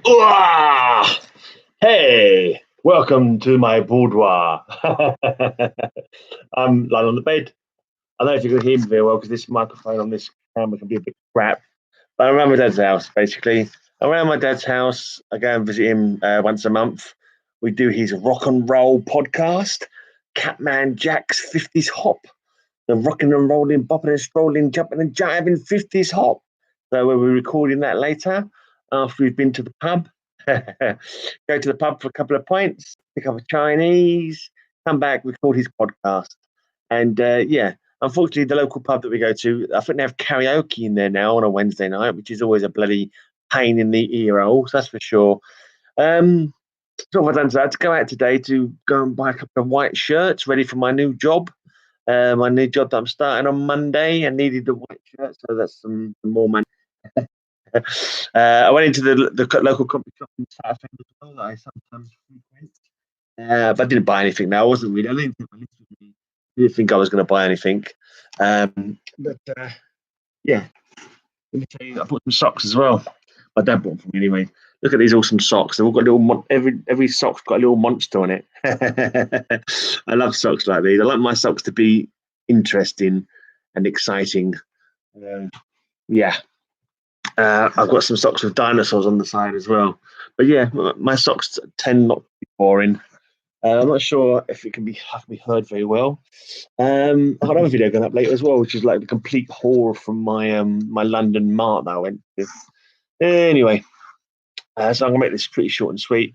Ah, hey, welcome to my boudoir. I'm lying on the bed. I don't know if you can hear me very well because this microphone on this camera can be a bit crap. But I'm around my dad's house, basically. Around my dad's house, I go and visit him once a month. We do his rock and roll podcast, Catman Jack's 50s Hop, the rocking and rolling, bopping and strolling, jumping and jiving 50s Hop. So we'll be recording that later after we've been to the pub. Go to the pub for a couple of pints, pick up a Chinese, come back, record his podcast. And yeah, unfortunately, the local pub that we go to, I think they have karaoke in there now on a Wednesday night, which is always a bloody pain in the ear holes, that's for sure. So what I've done, so I had to go out today to go and buy a couple of white shirts ready for my new job. My new job that I'm starting on Monday. I needed the white shirt, so that's some more money. I went into the local coffee shop in Southend as well that I sometimes frequent. But I didn't buy anything. Now I wasn't really. I didn't think, I didn't think I was going to buy anything. But yeah, let me tell you, I bought some socks as well. My dad bought them for me anyway. Look at these awesome socks. They've all got every sock's got a little monster on it. I love socks like these. I like my socks to be interesting and exciting. Yeah. I've got some socks with dinosaurs on the side as well. But yeah, my socks tend not to be boring. I'm not sure if it can be heard very well. I've got another video going up later as well, which is like the complete haul from my London mart that I went to. Anyway, so I'm gonna make this pretty short and sweet.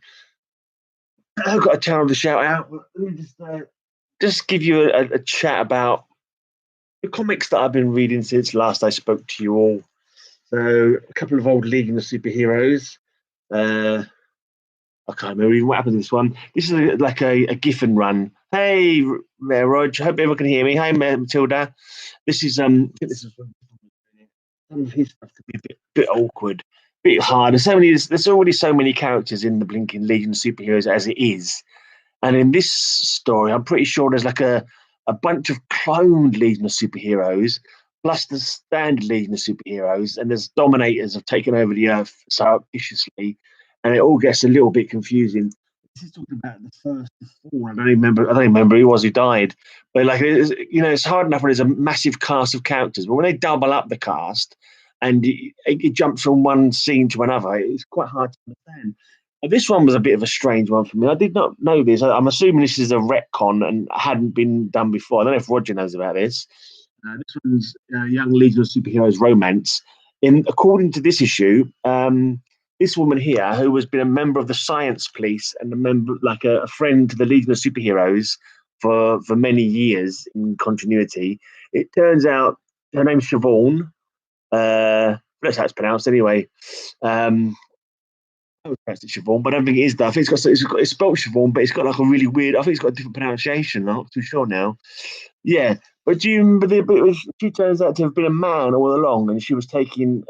I've got a channel to shout out. Let me just give you a chat about the comics that I've been reading since last I spoke to you all. So a couple of old Legion of Superheroes. Uh, I can't remember even what happened to this one. This is like a Giffen run. Hey, Rog. Hope everyone can hear me. Hey, Matilda. This is I think this is some of his stuff could be a bit awkward, a bit hard. There's already so many characters in the blinking Legion of Superheroes as it is, and in this story, I'm pretty sure there's like a bunch of cloned Legion of Superheroes, plus the standard Legion of Superheroes, and there's Dominators have taken over the Earth surreptitiously, and it all gets a little bit confusing. This is talking about the first to fall. I don't remember who was who died, but like it's hard enough when there's a massive cast of characters, but when they double up the cast and it jumps from one scene to another, it's quite hard to understand. This one was a bit of a strange one for me. I did not know this. I'm assuming this is a retcon and hadn't been done before. I don't know if Roger knows about this. This one's Young Legion of Superheroes romance. According to this issue, this woman here, who has been a member of the Science Police and a member, like a friend to the Legion of Superheroes for many years in continuity, it turns out her name's Siobhan. That's how it's pronounced anyway. I would pronounce it Siobhan, but I don't think it is that. I think it's spelled Siobhan, but it's got like a really weird. I think it's got a different pronunciation. I'm not too sure now. Yeah, but do you remember she turns out to have been a man all along, and she was taking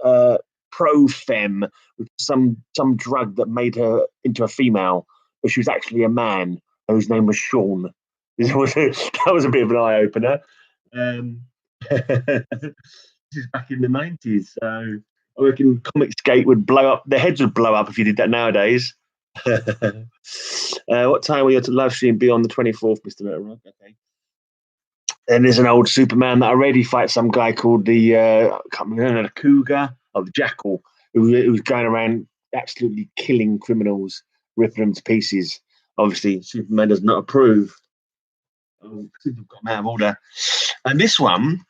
Profem, which is some drug that made her into a female, but she was actually a man whose name was Sean. That was a bit of an eye opener. Um, this is back in the 90s, so I reckon Comicsgate would blow up. Their heads would blow up if you did that nowadays. What time will your live stream be on the 24th, Mr. Rock? Okay. And there's an old Superman that already fights some guy called I can't remember, the Cougar or the Jackal, who's going around absolutely killing criminals, ripping them to pieces. Obviously, Superman does not approve. Superman got him out of order. And this one,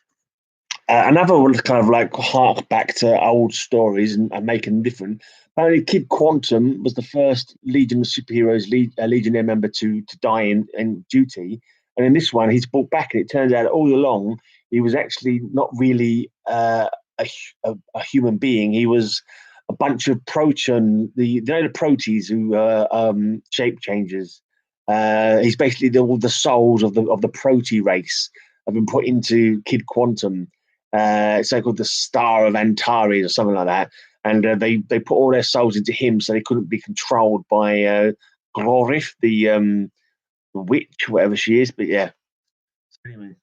another one kind of like hark back to old stories and make them different. Apparently, Kid Quantum was the first Legion of Superheroes Legionnaire member to die in duty, and in this one, he's brought back, and it turns out all along he was actually not really a human being. He was a bunch of proton, the protees who are shape changers. He's basically all the souls of the prote race have been put into Kid Quantum. It's so called the Star of Antares or something like that, and they put all their souls into him, so they couldn't be controlled by Glorif, the witch, whatever she is. But yeah, so anyway,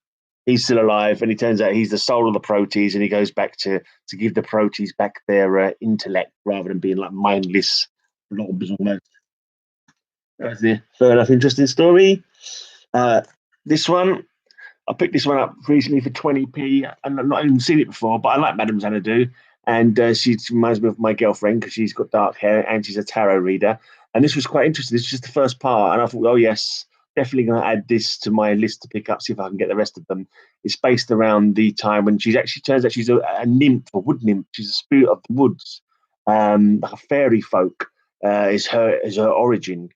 he's still alive, and he turns out he's the soul of the Proteus, and he goes back to give the Proteus back their intellect rather than being like mindless blobs almost. That's the fair enough interesting story. Uh, this one, I picked this one up recently for 20p. And I've not even seen it before, but I like Madame Xanadu. And she reminds me of my girlfriend because she's got dark hair and she's a tarot reader. And this was quite interesting. This was just the first part. And I thought, oh, yes, definitely going to add this to my list to pick up, see if I can get the rest of them. It's based around the time when she's actually turns out she's a nymph, a wood nymph. She's a spirit of the woods, like a fairy folk is her origin.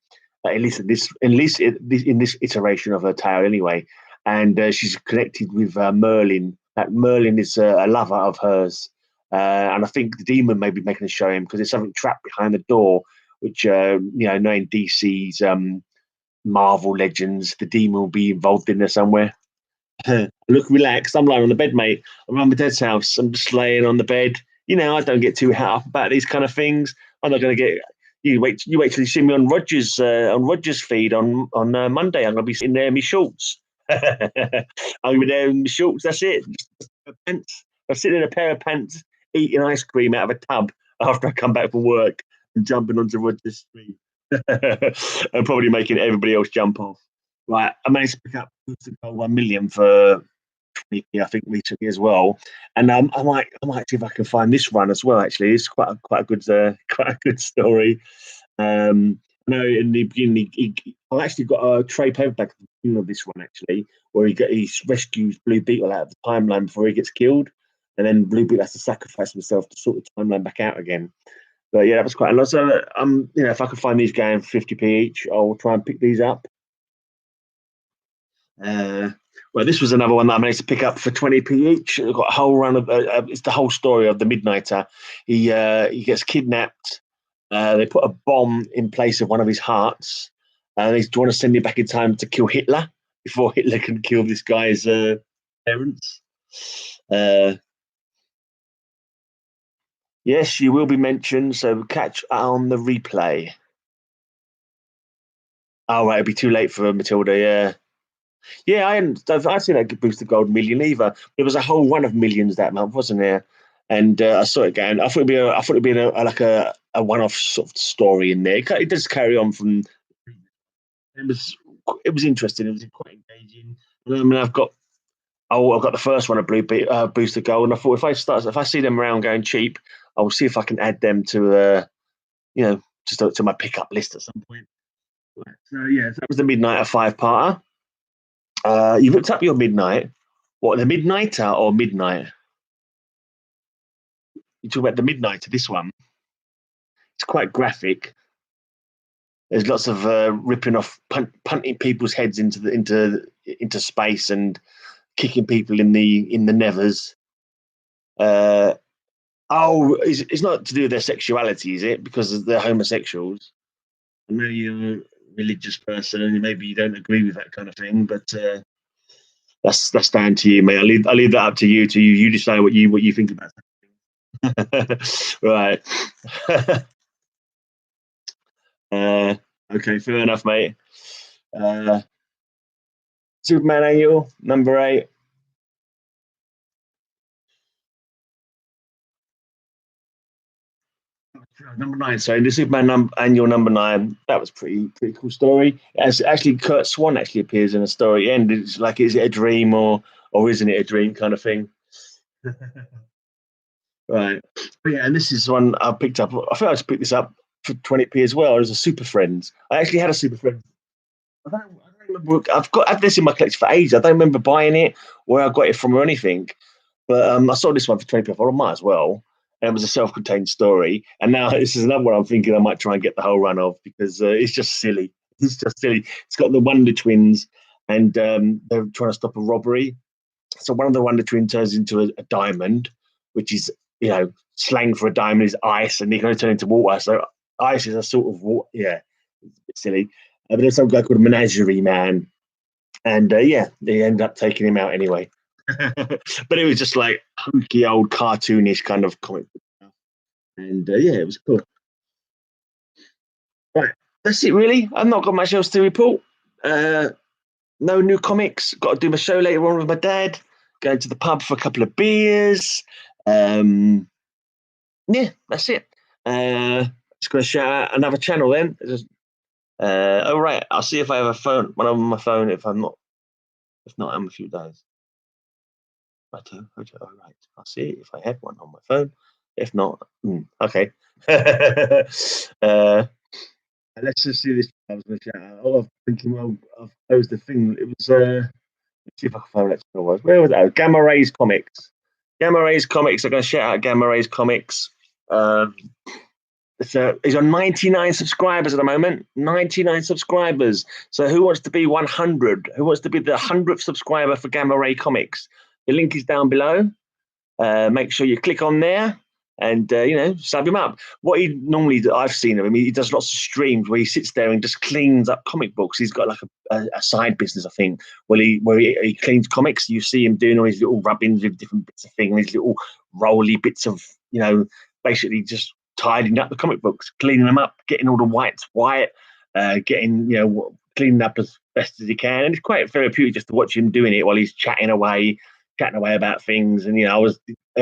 In this iteration of her tale, anyway, and she's connected with Merlin. That Merlin is a lover of hers, and I think the demon may be making a show him because there's something trapped behind the door, which knowing DC's Marvel Legends, the demon will be involved in there somewhere. I look relaxed. I'm lying on the bed, mate. I'm at my dad's house. I'm just laying on the bed. I don't get too hot up about these kind of things. I'm not going to get. You wait. You wait till you see me on Rogers feed on Monday. I'm going to be sitting there in my shorts. I'm going to be there in my shorts. That's it. Just pants. I'm sitting in a pair of pants, eating ice cream out of a tub after I come back from work and jumping onto Rogers Street and probably making everybody else jump off. Right, I managed to pick up 1 million for 20p, I think recently as well, and I might see if I can find this one as well. Actually, it's quite a good quite a good story. No, in the beginning, I actually got a trade paperback at the beginning of this one actually, where he rescues Blue Beetle out of the timeline before he gets killed, and then Blue Beetle has to sacrifice himself to sort the timeline back out again. But yeah, that was quite a lot. So if I could find these going for 50p each, I'll try and pick these up. Uh, well, this was another one that I managed to pick up for 20p each. I've got a whole run of it's the whole story of the Midnighter. He gets kidnapped. They put a bomb in place of one of his hearts, and they want to send him back in time to kill Hitler before Hitler can kill this guy's parents. Uh, yes, you will be mentioned, so catch on the replay. Oh, right, it'll be too late for Matilda. Yeah. Yeah, I seen that boost the gold million either. There was a whole run of millions that month, wasn't there? And I saw it going. I thought it'd be a one-off sort of story in there. It does carry on from. It was it was interesting. It was quite engaging. And I mean, I've got the first one of Booster Gold, and I thought if I see them around going cheap, I will see if I can add them to just to my pickup list at some point. So yeah, that was the Midnight 5-parter. You looked up your Midnight. What, the Midnighter or Midnight? You talk about the Midnighter. This one, it's quite graphic. There's lots of ripping off, punting people's heads into space and kicking people in the nevers. It's not to do with their sexuality, is it? Because they're homosexuals. I know you're a religious person and maybe you don't agree with that kind of thing, but that's down to you, mate. I'll leave that up to you. You decide what you think about that. Right. Okay, fair enough, mate. Uh, Superman Annual number 8. Number 9. Sorry, the Superman Annual number 9. That was pretty cool story. As actually, Kurt Swan actually appears in a story. And it's like, is it a dream or isn't it a dream kind of thing? Right. But yeah, and this is one I picked up. I think I just picked this up for 20p as well. It was a Super Friends. I actually had a Super Friends. I don't remember. I've this in my collection for ages. I don't remember buying it, where I got it from, or anything. But I saw this one for 20p. I thought I might as well. And it was a self-contained story. And now this is another one I'm thinking I might try and get the whole run of because it's just silly. It's just silly. It's got the Wonder Twins, and they're trying to stop a robbery. So one of the Wonder Twins turns into a diamond, which is slang for a diamond is ice, and they can only turn into water. So ice is a sort of water. Yeah, it's a bit silly. But there's some guy called Menagerie Man, and they end up taking him out anyway. But it was just like hokey old cartoonish kind of comic book stuff. And it was cool. Right, that's it really. I've not got much else to report. No new comics. Got to do my show later on with my dad. Going to the pub for a couple of beers. Yeah, that's it. Just going to shout out another channel then. Oh right, I'll see if I have a phone. When I'm on my phone, if not, I'm a few days. I do. All right, I'll see if I have one on my phone. If not, okay. Let's just see this. I was going to shout out. Oh, I'm thinking. Well, I've closed the thing. It was. Let's see if I can find what it was. Where was that? Oh, Gamma Rays Comics. Gamma Rays Comics. I'm going to shout out Gamma Rays Comics. He's on 99 subscribers at the moment. 99 subscribers. So who wants to be 100? Who wants to be the 100th subscriber for Gamma Ray Comics? The link is down below. Make sure you click on there and sub him up. What he normally I've seen of him, he does lots of streams where he sits there and just cleans up comic books. He's got like a side business, I think, where he cleans comics. You see him doing all his little rubbings with different bits of things, these little roly bits of basically just tidying up the comic books, cleaning them up, getting all the whites white, getting cleaning up as best as he can. And it's quite therapeutic just to watch him doing it while he's chatting away about things. And the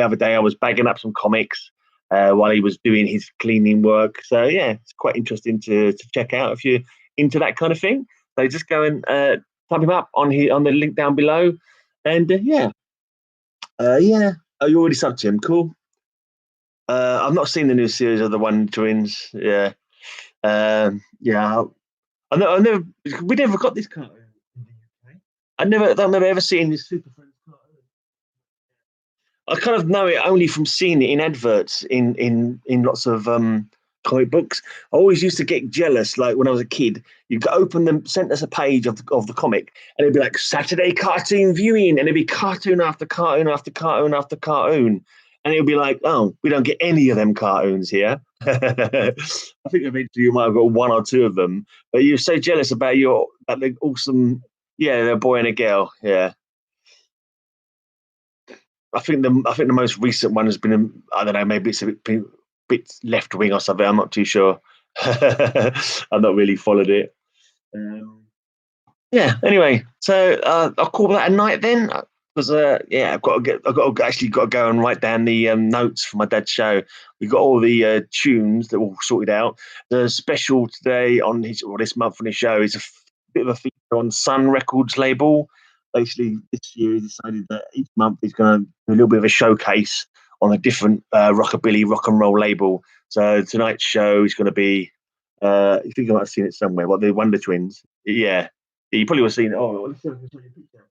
other day I was bagging up some comics while he was doing his cleaning work. So yeah, it's quite interesting to check out if you're into that kind of thing. So just go and type him up on the link down below. And yeah. Oh, you already subbed to him. Cool. I've not seen the new series of the Wonder Twins. Yeah. Yeah. I never. We never got this cartoon in the UK. I've never ever seen this Super Friends cartoon. I kind of know it only from seeing it in adverts in lots of comic books. I always used to get jealous, like when I was a kid. You'd open them, sent us a page of the comic, and it'd be like Saturday cartoon viewing, and it'd be cartoon after cartoon after cartoon after cartoon, and it'd be like, oh, we don't get any of them cartoons here. I think eventually you might have got one or two of them, but you're so jealous about the awesome, they're a boy and a girl, yeah. I think the most recent one has been, I don't know, maybe it's a bit left wing or something. I'm not too sure. I've not really followed it. Anyway, so I'll call that a night then. Because I've got to go and write down the notes for my dad's show. We've got all the tunes that we'll sorted out. The special today this month on his show is a bit of a feature on Sun Records label. Basically, this year he decided that each month he's going to do a little bit of a showcase on a different rockabilly rock and roll label. So tonight's show is going to be, I think I might have seen it somewhere. What, the Wonder Twins? Yeah, you probably would have seen it. Oh, let's see if I can show you a picture.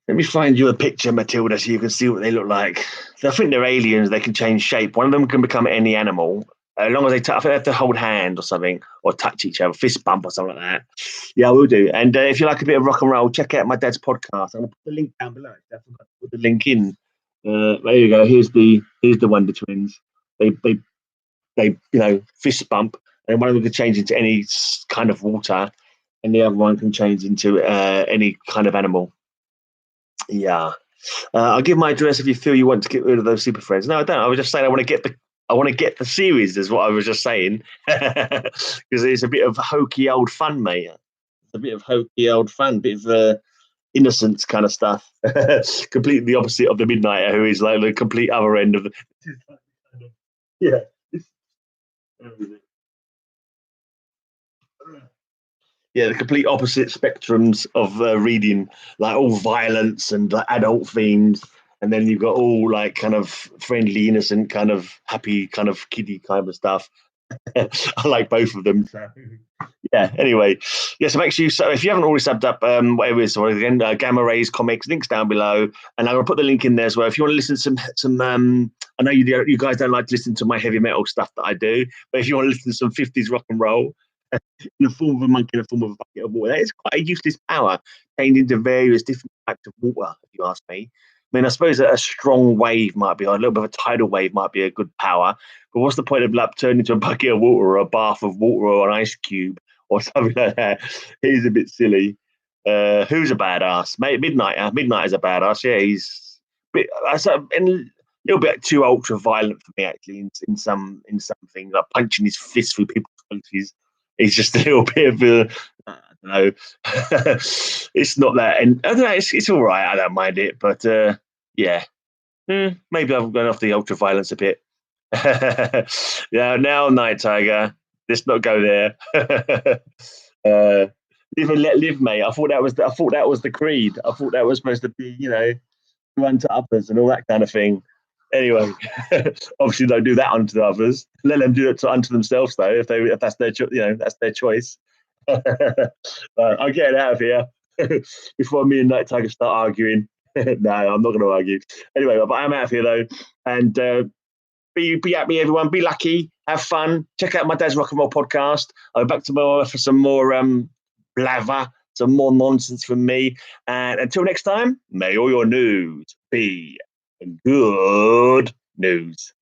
Let me find you a picture, Matilda, so you can see what they look like. I think they're aliens. They can change shape. One of them can become any animal. As long as I think they have to hold hand or something, or touch each other, fist bump or something like that. Yeah, I will do. And if you like a bit of rock and roll, check out my dad's podcast. I'm gonna put the link down below. I forgot to put the link in. There you go. Here's the Wonder Twins. They fist bump, and one of them can change into any kind of water, and the other one can change into any kind of animal. Yeah. I'll give my address if you feel you want to get rid of those super friends. No, I don't. I was just saying I want to get the series, is what I was just saying. Because it's a bit of hokey old fun, mate. It's a bit of hokey old fun, bit of innocence kind of stuff. Completely the opposite of the Midnighter, who is like the complete other end of the yeah. Yeah, the complete opposite spectrums of reading, like all violence and like adult themes, and then you've got all like kind of friendly, innocent, kind of happy, kind of kiddie kind of stuff. I like both of them. So, yeah. Anyway, so make sure if you haven't already subbed up, whatever it is, or again, Gamma Rays Comics, links down below, and I'm gonna put the link in there as well. If you want to listen to some, I know you guys don't like to listen to my heavy metal stuff that I do, but if you want to listen to some 50s rock and roll, in the form of a monkey, in the form of a bucket of water. That is quite a useless power, changed into various different types of water, if you ask me. I mean, I suppose a strong wave might be, or a little bit of a tidal wave might be a good power, but what's the point of like turning into a bucket of water or a bath of water or an ice cube or something like that? It is a bit silly. Who's a badass? Mate, Midnighter. Midnighter's a badass. Yeah, he's a little bit too ultra violent for me, actually, in some things, like punching his fist through people's faces. It's just a little bit of a, I don't know. It's not that, and I don't know. It's all right. I don't mind it, but yeah. Maybe I've gone off the ultra violence a bit. Yeah, now Night Tiger. Let's not go there. Live and let live, mate. I thought that was the creed. I thought that was supposed to be, do unto others and all that kind of thing. Anyway, obviously don't do that unto others. Let them do it unto themselves, though. If that's their that's their choice. I'm getting out of here before me and Night Tiger start arguing. No, I'm not going to argue. Anyway, but I'm out of here though, and be happy, everyone. Be lucky. Have fun. Check out my Dad's Rock and Roll podcast. I'll be back tomorrow for some more blather, some more nonsense from me. And until next time, may all your news be good news.